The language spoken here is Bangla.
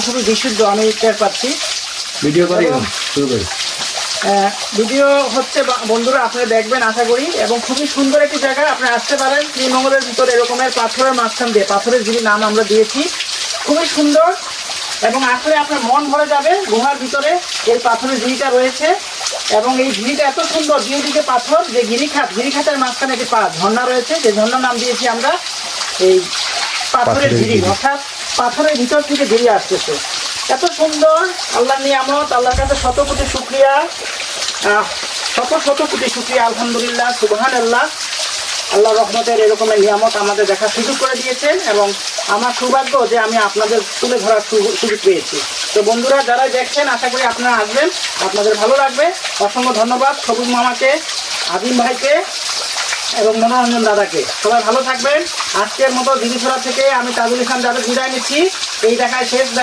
শুধু বিশুদ্ধ আমি টের পাচ্ছি। ভিডিও করে শুরু করি। ভিডিও হচ্ছে বন্ধুরা, আপনারা দেখবেন আশা করি। এবং খুবই সুন্দর একটি জায়গা, আপনারা আসতে পারেন। শ্রীমঙ্গলের ভিতরে এরকমের পাথরের মাঝখান দিয়ে, পাথরের ঝিরি নাম আমরা দিয়েছি, খুবই সুন্দর। এবং আসলে আপনার মন ভরে যাবে। গুহার ভিতরে এই পাথরের ঝিরিটা রয়েছে এবং এই ঝিরিটা এত সুন্দর, দুইদিকে পাথর, যে গিরিখাতের মাঝখানে একটি ঝর্ণা রয়েছে, যে ঝর্ণার নাম দিয়েছি আমরা এই পাথরের ঝিরি, অর্থাৎ পাথরের ভিতর থেকে বেরিয়ে আসতেছে। এত সুন্দর আল্লাহর নিয়ামত, আল্লাহর কাছে শত কোটি শুকরিয়া, শত কোটি শুকরিয়া। আলহামদুলিল্লাহ, সুবহানাল্লাহ। আল্লাহর রহমতের এরকমের নিয়ামত আমাদের দেখার সুযোগ করে দিয়েছেন এবং আমার সৌভাগ্য যে আমি আপনাদের তুলে ধরার সুযোগ পেয়েছি। তো বন্ধুরা যারা দেখছেন, আশা করি আপনারা আসবেন, আপনাদের ভালো লাগবে। অসংখ্য ধন্যবাদ সবুজ মামাকে, আজিম ভাইকে এবং মনোরঞ্জন দাদাকে। সবাই ভালো থাকবেন। আজকের মতো দিঘিছড়া থেকে আমি তাজুল ইসলাম যাদের বিদায় নিচ্ছি। এই দেখায় শেষ দেখা।